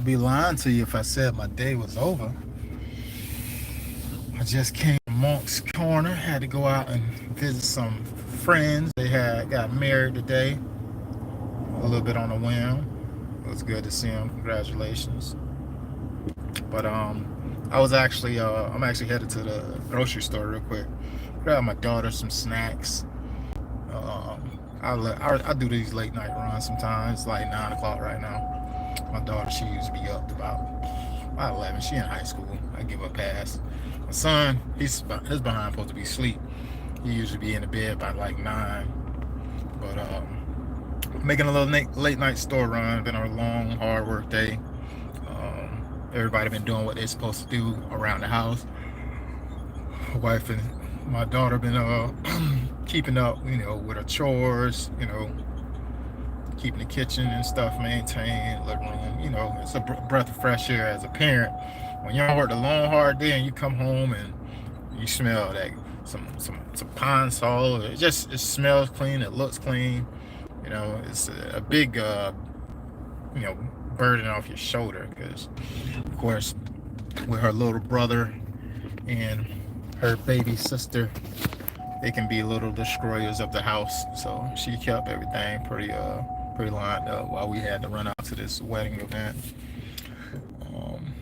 Be lying to you if I said my day was over. I just came to Monk's Corner. Had to go out and visit some friends. They had got married today, a little bit on a whim. It was good to see them. Congratulations. But I'm actually headed to the grocery store real quick. Grab my daughter some snacks. I do these late night runs sometimes. It's like 9 o'clock right now. My daughter, she used to be up to about 11. She in high school. I give her a pass. My son, his behind supposed to be asleep. He usually be in the bed by like 9. But making a little late night store run. Been a long, hard work day. Everybody been doing what they're supposed to do around the house. My wife and my daughter been keeping up, with her chores, keeping the kitchen and stuff maintained, living room. It's a breath of fresh air as a parent. When you work a long, hard day and you come home and you smell that some pine sol, it smells clean, it looks clean. It's a big you know burden off your shoulder because, of course, with her little brother and her baby sister, they can be little destroyers of the house. So she kept everything pretty lined up while we had to run out to this wedding event. Um,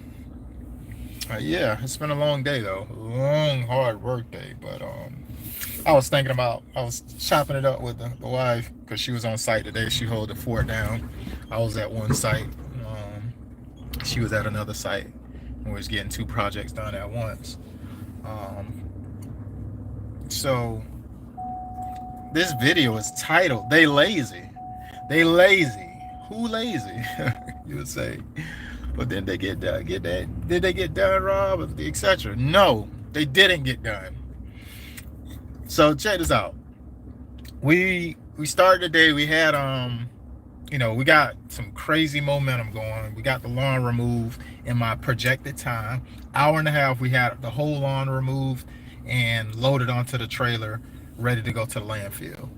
yeah, it's been a long day though, long hard work day. But I was chopping it up with the wife because she was on site today. She held the fort down. I was at one site. She was at another site. And we was getting two projects done at once. Um, so this video is titled "They Lazy." They lazy. Who lazy? You would say. But then they get that. Did they get done, Rob? Etc. No, they didn't get done. So check this out. We started the day. We had we got some crazy momentum going. We got the lawn removed in my projected time. Hour and a half. We had the whole lawn removed and loaded onto the trailer, ready to go to the landfill.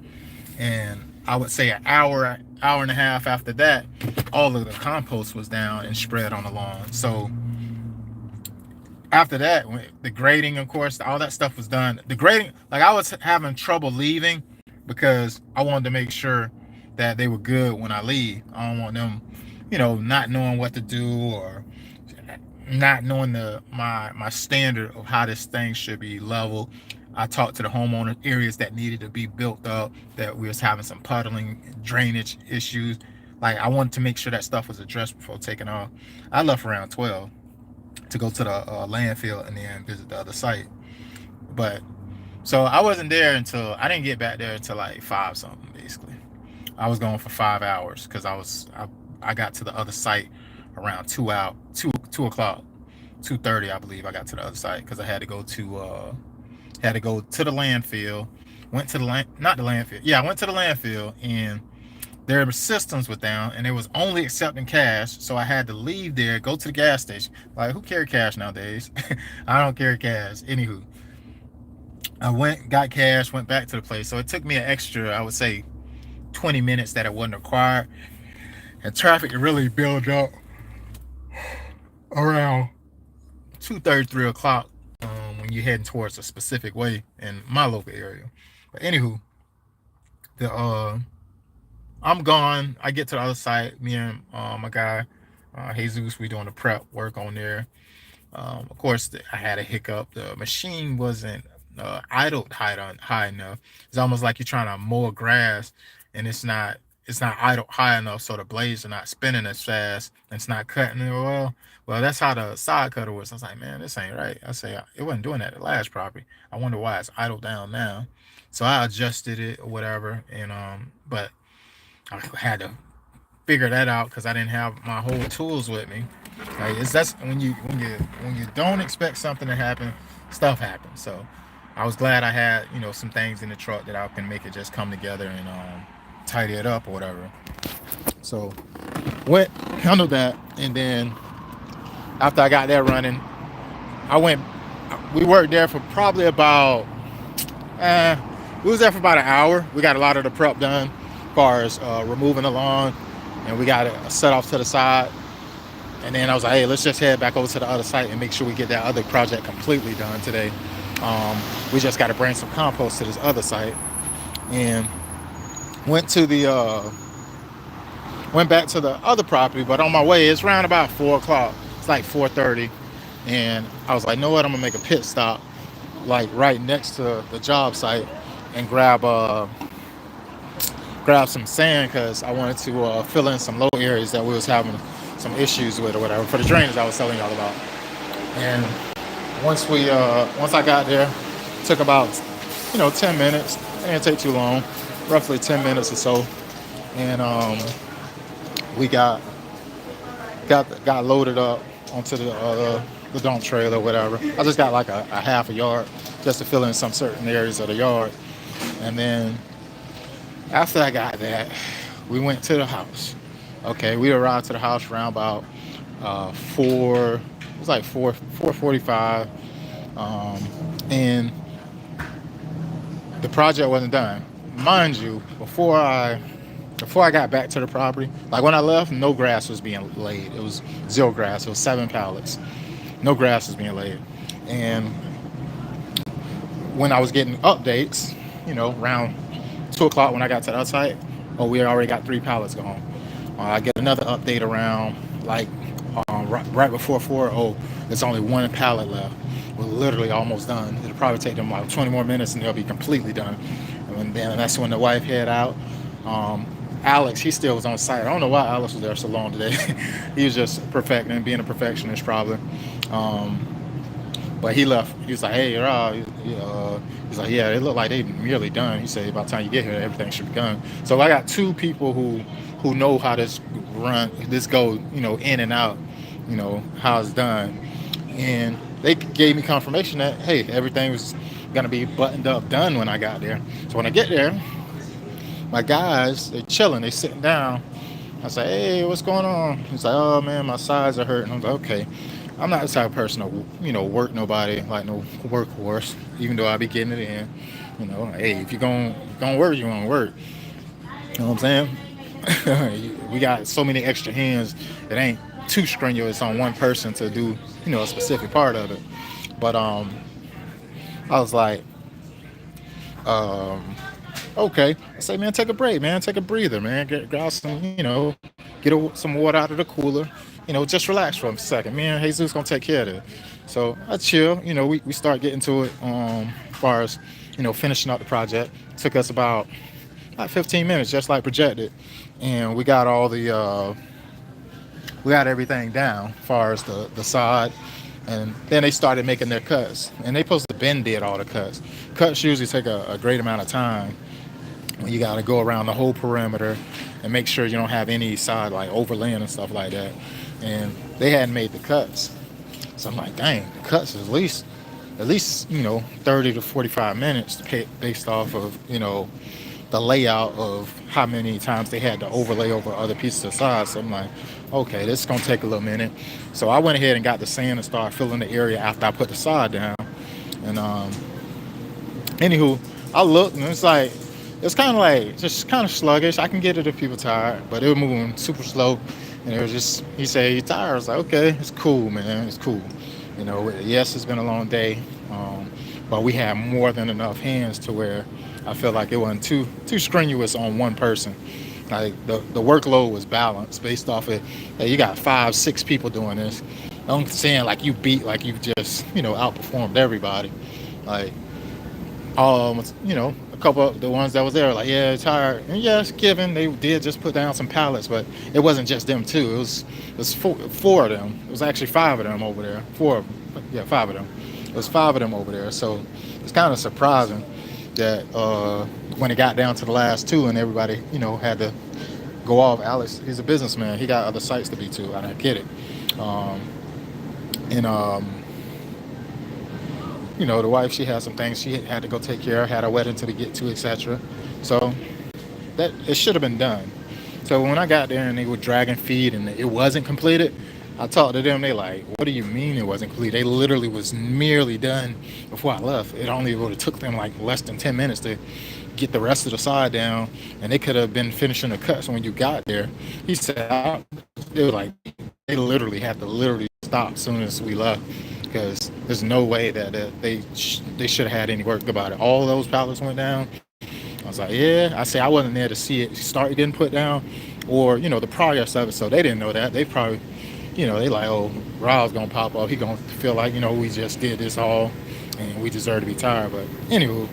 And I would say an hour and a half after that, all of the compost was down and spread on the lawn. So after that, the grading, of course, all that stuff was done. The grading, like I was having trouble leaving because I wanted to make sure that they were good when I leave. I don't want them, not knowing what to do or not knowing my standard of how this thing should be leveled. I talked to the homeowner areas that needed to be built up, that we was having some puddling, drainage issues. Like I wanted to make sure that stuff was addressed before taking off. I left around 12 to go to the landfill and then visit the other site. But so I wasn't there until I didn't get back there until like 5 something basically. I was going for 5 hours because I got to the other site around 2 o'clock, 2:30 I believe. I got to the other site because I had to go to the landfill. Went to the not the landfill. Yeah, I went to the landfill and their systems were down and it was only accepting cash. So I had to leave there, go to the gas station. Like, who carry cash nowadays? I don't carry cash. Anywho, I got cash, went back to the place. So it took me an extra, I would say, 20 minutes that it wasn't required. And traffic really built up around 2:30, 3 o'clock when you're heading towards a specific way in my local area. But anywho, the I'm gone. I get to the other side. Me and my guy Jesus, we doing the prep work on there. Of course, I had a hiccup. The machine wasn't idled high enough. It's almost like you're trying to mow grass, and it's not idled high enough, so the blades are not spinning as fast. And it's not cutting it well. Well, that's how the side cutter was. I was like, man, this ain't right. I say it wasn't doing that the last property. I wonder why it's idled down now. So I adjusted it or whatever, and but I had to figure that out because I didn't have my whole tools with me. Like that's when you don't expect something to happen, stuff happens. So I was glad I had some things in the truck that I can make it just come together and tidy it up or whatever. So went handled that, and then after I got that running, I went. We worked there for probably about. We was there for about an hour. We got a lot of the prep done, as far as removing the lawn, and we got it set off to the side. And then I was like, hey, let's just head back over to the other site and make sure we get that other project completely done today. We just got to bring some compost to this other site. And went to the went back to the other property, but on my way, it's around about 4 o'clock. It's like 4:30, and I was like, you know what? I'm gonna make a pit stop, like right next to the job site, and grab some sand because I wanted to fill in some low areas that we was having some issues with or whatever for the drainage I was telling y'all about. And once I got there, it took about 10 minutes. It didn't take too long, roughly 10 minutes or so, and we got loaded up onto the dump trailer or whatever. I just got like a half a yard just to fill in some certain areas of the yard. And then after I got that, we went to the house. Okay, we arrived to the house around about 4. It was like 4:45, and the project wasn't done. Mind you, before I got back to the property, like when I left, no grass was being laid. It was zero grass. It was 7 pallets. No grass was being laid. And when I was getting updates, around 2 o'clock when I got to the other site, oh, we already got 3 pallets gone. I get another update around like right before 4. Oh, there's only 1 pallet left. We're literally almost done. It'll probably take them like 20 more minutes and they'll be completely done. And then that's when the wife head out. Alex, he still was on site. I don't know why Alex was there so long today. He was just perfecting, being a perfectionist probably. But he left. He was like, hey, Rob. He's like, yeah, it looked like they nearly done. He said, by the time you get here, everything should be done. So I got 2 people who know how this go, in and out, how it's done. And they gave me confirmation that, hey, everything was going to be buttoned up, done when I got there. So when I get there, my guys, they're chilling, they sitting down. I say, hey, what's going on? He's like, oh man, my sides are hurting. I'm like, okay. I'm not the type of person to, work nobody like no workhorse, even though I be getting it in. Hey, if you're going to work, you're going to work. You know what I'm saying? We got so many extra hands. It ain't too strenuous on one person to do, a specific part of it. But I was like, okay. I say, man, take a break, man. Take a breather, man. Grab some, get some water out of the cooler. Just relax for a second. Me and Jesus gonna take care of it. So I chill. We start getting to it. As far as finishing up the project, took us about 15 minutes, just like projected, and we got all the we got everything down. As far as the sod, and then they started making their cuts, and they supposed to been did all the cuts. Cuts usually take a great amount of time. You got to go around the whole perimeter and make sure you don't have any side like overlaying and stuff like that. And they hadn't made the cuts, so I'm like, dang, the cuts is at least 30 to 45 minutes based off of the layout of how many times they had to overlay over other pieces of side. So I'm like, okay, this is gonna take a little minute. So I went ahead and got the sand and started filling the area after I put the sod down. And anywho, I looked and it's kind of like just kind of sluggish. I can get it if people tired, but it was moving super slow. And it was just, he said he's tired. I was like, okay, it's cool, man. It's cool. Yes, it's been a long day, but we had more than enough hands to where I feel like it wasn't too strenuous on one person. Like the workload was balanced based off of, hey, you got 5-6 people doing this. I'm saying like you just, outperformed everybody. Like, a couple of the ones that was there, like, yeah, tired. And yes, given they did just put down some pallets, but it wasn't just them too. It was four of them. It was actually 5 of them over there. 4 of them. Yeah, 5 of them. It was 5 of them over there. So it's kind of surprising that when it got down to the last 2 and everybody, had to go off. Alex, he's a businessman. He got other sites to be to. I don't get it. The wife, she had some things she had to go take care of, had a wedding to get to, etc. So that it should have been done. So when I got there and they were dragging feet and it wasn't completed, I talked to them. They like, what do you mean it wasn't completed? They literally was nearly done before I left. It only would have took them like less than 10 minutes to get the rest of the side down, and they could have been finishing the cuts when you got there. He said, it was like they literally had to literally stop as soon as we left because there's no way that they should have had any work about it. All those pallets went down. I was like, yeah. I say I wasn't there to see it start getting put down, or the progress of it. So they didn't know that. They probably, they like, oh, Rob's gonna pop up. He gonna feel like we just did this all, and we deserve to be tired. But anywho,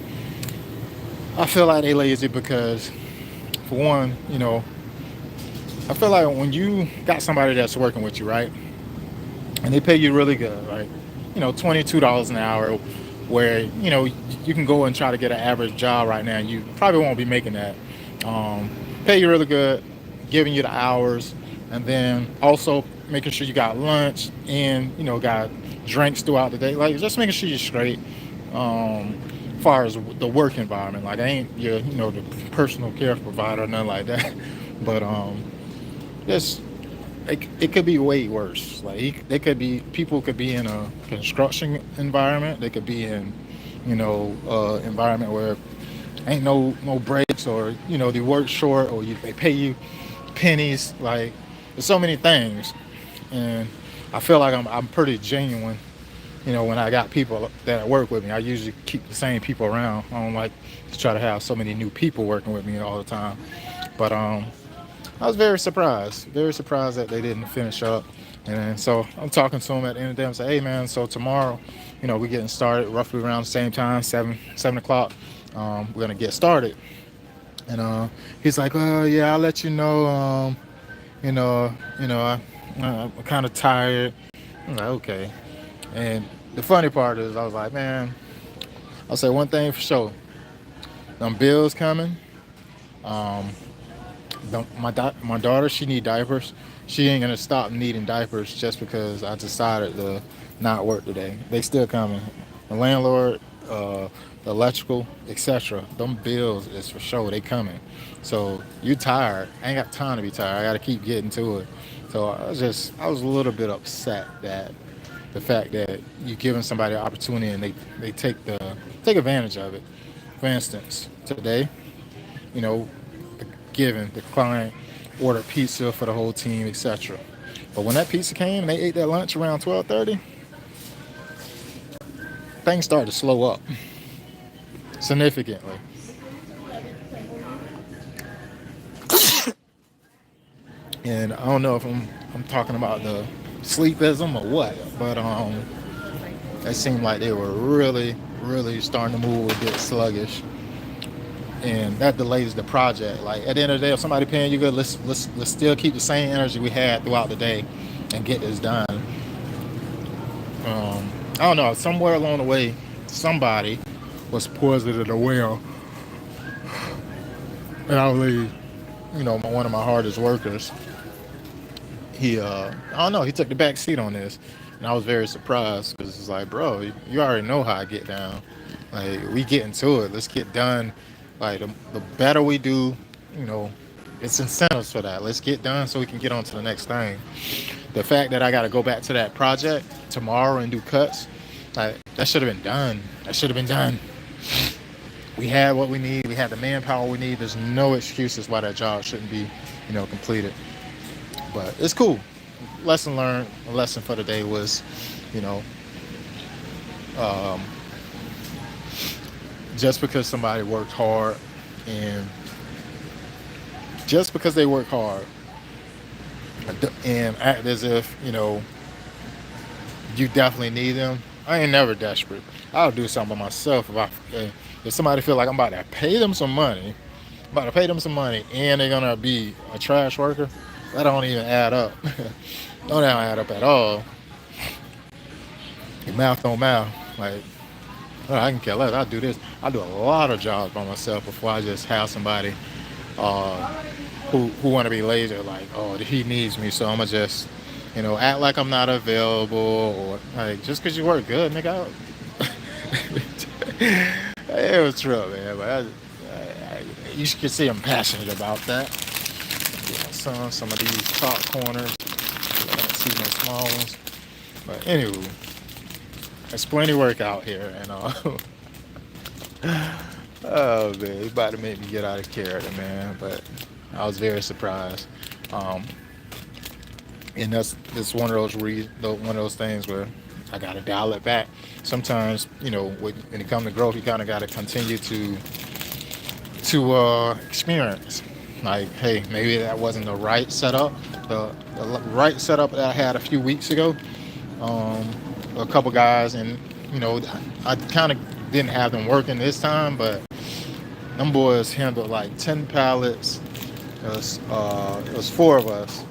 I feel like they lazy because, for one, I feel like when you got somebody that's working with you, right, and they pay you really good, right, $22 an hour, where you can go and try to get an average job right now, and you probably won't be making that. Pay you really good, giving you the hours, and then also making sure you got lunch and got drinks throughout the day, like just making sure you're straight. As far as the work environment, like I ain't your the personal care provider or nothing like that, but just it could be way worse. Like they could be people could be in a construction environment. They could be in environment where ain't no breaks, or they work short, or they pay you pennies. Like there's so many things, and I feel like I'm pretty genuine. When I got people that work with me, I usually keep the same people around. I don't like to try to have so many new people working with me all the time. But I was very surprised that they didn't finish up. And so I'm talking to them at the end of the day. I'm saying, hey man, so tomorrow, we're getting started roughly around the same time, 7 o'clock. We're gonna get started. And he's like, yeah, I'll let you know. I'm kind of tired. I'm like, okay. And the funny part is, I was like, man, I'll say one thing for sure. Them bills coming. Um, my daughter, she need diapers. She ain't gonna stop needing diapers just because I decided to not work today. They still coming. The landlord, the electrical, etc. Them bills is for sure. They coming. So you tired? I ain't got time to be tired. I got to keep getting to it. So I was a little bit upset that the fact that you're giving somebody an opportunity and they take advantage of it. For instance, today, you know, the client ordered pizza for the whole team, etc. But when that pizza came and they ate their lunch around 12:30, things started to slow up significantly. And I don't know if I'm talking about the sleepism or what, but it seemed like they were really, really starting to move a bit sluggish, and that delays the project. Like at the end of the day, if somebody paying you good, let's still keep the same energy we had throughout the day and get this done. I don't know. Somewhere along the way, somebody was poisoned in the well, and I believe, one of my hardest workers. I don't know. He took the back seat on this, and I was very surprised because it's like, bro, you already know how I get down. Like we get into it. Let's get done. Like the better we do, you know, it's incentives for that. Let's get done so we can get on to the next thing. The fact that I got to go back to that project tomorrow and do cuts, like that should have been done. That should have been done. We had what we need. We had the manpower we need. There's no excuses why that job shouldn't be, completed. But it's cool. Lesson learned. A lesson for the day was, you know, um, just because somebody worked hard, and just because they work hard and act as if, you definitely need them. I ain't never desperate. I'll do something by myself if somebody feel like I'm about to pay them some money, and they're gonna be a trash worker. That don't even add up. Don't add up at all. Your mouth don't mouth. Like, oh, I can care less. I do this. I do a lot of jobs by myself before I just have somebody uh, who want to be lazy. Like, oh, he needs me, so I'm gonna just, act like I'm not available, or like just because you work good, nigga. It was true, man. But you can see I'm passionate about that. Some of these top corners. I don't see no small ones. But anyway, there's plenty of work out here, and oh man, he's about to make me get out of character, man. But I was very surprised. Um, And that's one of one of those things where I gotta dial it back. Sometimes, when it comes to growth, you kind of gotta continue to experience. Like, hey, maybe that wasn't the right setup. The right setup that I had a few weeks ago. Um, a couple guys, and I kind of didn't have them working this time, but them boys handled like 10 pallets. It was four of us,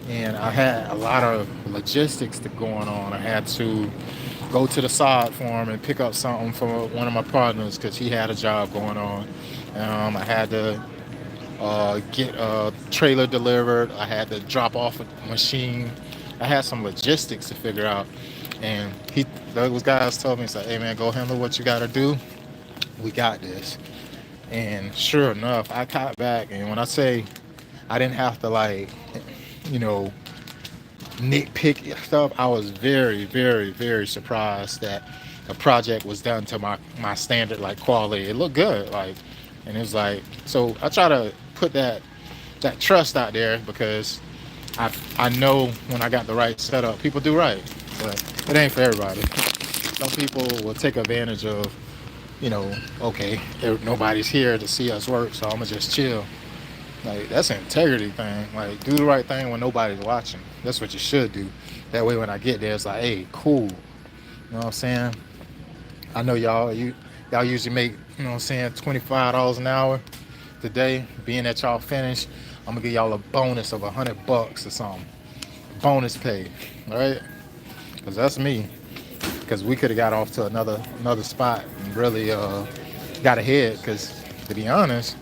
and I had a lot of logistics going on. I had to go to the sod farm and pick up something from one of my partners because he had a job going on. I had to get a trailer delivered. I had to drop off a machine. I had some logistics to figure out, and those guys told me, "It's like, hey man, go handle what you got to do. We got this." And sure enough, I caught back, and when I say I didn't have to you know, nitpick stuff, I was very, very, very surprised that the project was done to my standard like quality. It looked good, and it was like, so I try to put that trust out there because I know when I got the right setup, people do right, but it ain't for everybody. Some people will take advantage of, okay, nobody's here to see us work, so I'm gonna just chill. Like, that's an integrity thing. Like, do the right thing when nobody's watching. That's what you should do. That way, when I get there, it's like, hey, cool. You know what I'm saying? I know y'all usually make, $25 an hour. Today, being that y'all finished, I'm gonna give y'all a bonus of $100 or something. Bonus pay, all right? Because that's me. Because we could have got off to another spot and really got ahead. Because to be honest,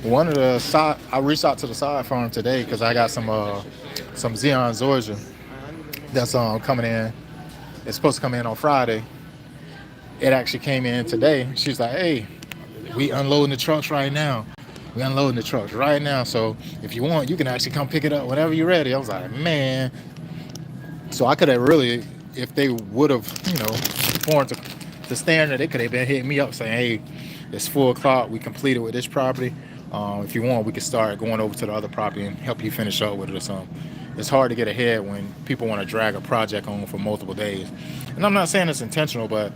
I reached out to the side farm today because I got some Xeon Georgia that's coming in. It's supposed to come in on Friday. It actually came in today. She's like, hey, we unloading the trucks right now. We unloading the trucks right now. So if you want, you can actually come pick it up whenever you're ready. I was like, man. So I could have really, if they would have, performed to the standard, they could have been hitting me up saying, hey, it's 4 o'clock. We completed with this property. If you want, we can start going over to the other property and help you finish up with it or something. It's hard to get ahead when people want to drag a project on for multiple days. And I'm not saying it's intentional, but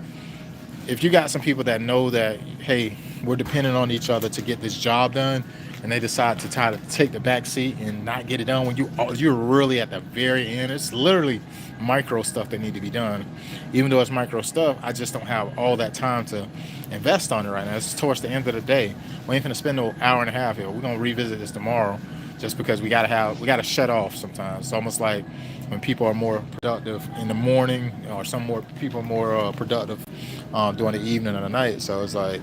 if you got some people that know that, hey, we're dependent on each other to get this job done, and they decide to try to take the back seat and not get it done when you're really at the very end, it's literally micro stuff that need to be done. Even though it's micro stuff, I just don't have all that time to invest on it right now. It's towards the end of the day. We ain't gonna spend an hour and a half here. We're gonna revisit this tomorrow, just because we gotta shut off sometimes. It's almost like when people are more productive in the morning, or people are more productive during the evening or the night. So it's like,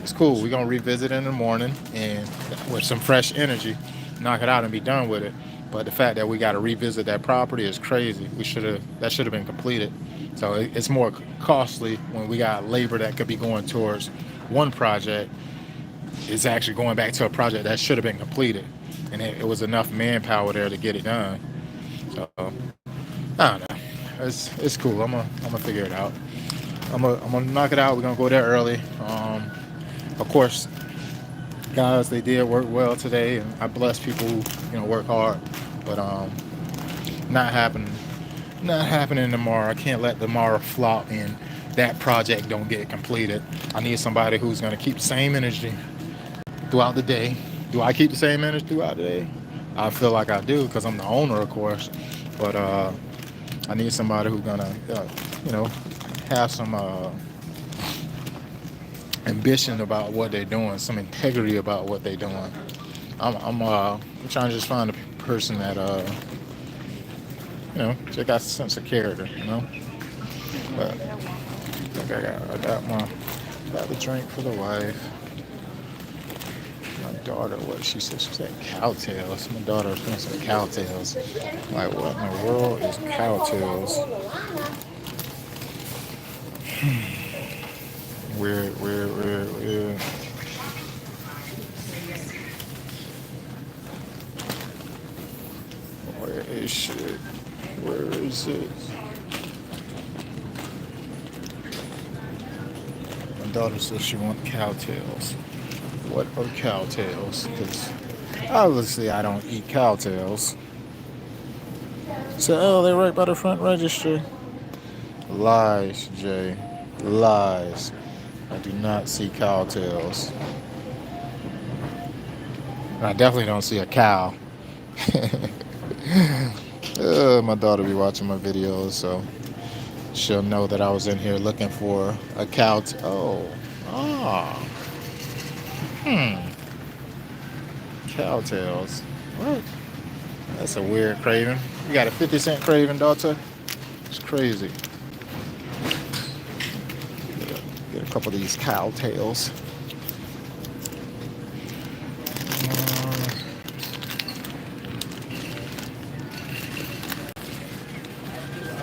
it's cool. We're gonna revisit in the morning and with some fresh energy, knock it out and be done with it. But the fact that we got to revisit that property is crazy. That should have been completed. So it's more costly when we got labor that could be going towards one project. It's actually going back to a project that should have been completed, and it was enough manpower there to get it done. So I don't know. It's cool. I'm gonna figure it out. I'm gonna knock it out. We're gonna go there early. Of course, guys, they did work well today, and I bless people who work hard. But not happening tomorrow. I can't let tomorrow flop and that project don't get completed. I need somebody who's gonna keep the same energy throughout the day. Do I keep the same energy throughout the day? I feel like I do because I'm the owner, of course. But I need somebody who's gonna, have some ambition about what they're doing, some integrity about what they're doing. I'm trying to just find a person that just got a sense of character, But I think I got the drink for the wife. My daughter, she said cowtails. My daughter was doing some cowtails. Like, what in the world is cowtails? Weird. Where is it? Where is it? My daughter says she wants cowtails. What are cowtails? Because obviously I don't eat cowtails. So, oh, they're right by the front register. Lies, Jay. Lies. I do not see cow tails. And I definitely don't see a cow. My daughter be watching my videos, so she'll know that I was in here looking for a cow. Oh, ah, cow tails. What? That's a weird craving. You got a 50-cent craving, daughter? It's crazy. Get a couple of these cow tails.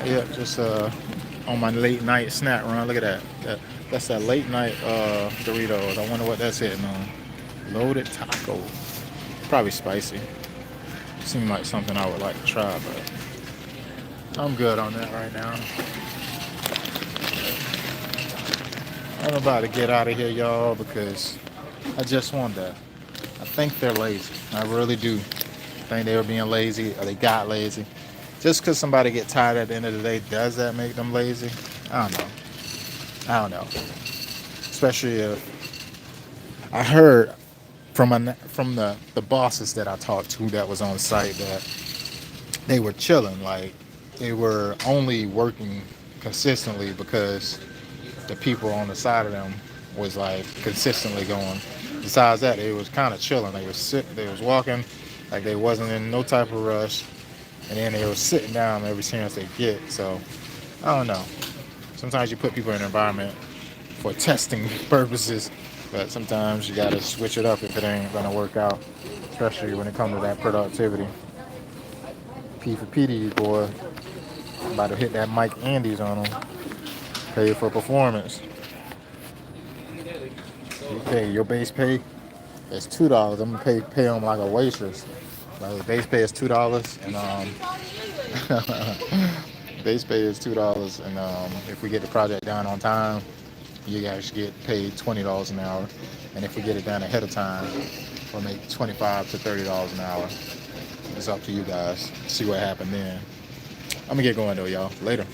Yeah, just on my late night snack run. Look at that's that late night Doritos. I wonder what that's hitting on. Loaded taco. Probably spicy. Seems like something I would like to try, but I'm good on that right now. I'm about to get out of here, y'all, because I just want to. I think they're lazy. I really do. I think they were being lazy, or they got lazy. Just because somebody get tired at the end of the day, does that make them lazy? I don't know. Especially if I heard from the bosses that I talked to that was on site that they were chilling, like they were only working consistently because the people on the side of them was like consistently going. Besides that, they was kind of chilling. They was walking, like they wasn't in no type of rush, and then they were sitting down every chance they get. So I don't know. Sometimes you put people in an environment for testing purposes, but sometimes you gotta switch it up if it ain't gonna work out, especially when it comes to that productivity. P for PD, boy. About to hit that Mike Andes on him. Pay for performance. Okay, your base pay is $2. I'm gonna pay them like a waitress. Like the base pay is $2, and base pay is $2, and if we get the project done on time, you guys get paid $20 an hour, and if we get it done ahead of time, we'll make $25 to $30 an hour. It's up to you guys. See what happened then. I'm gonna get going though, y'all. Later.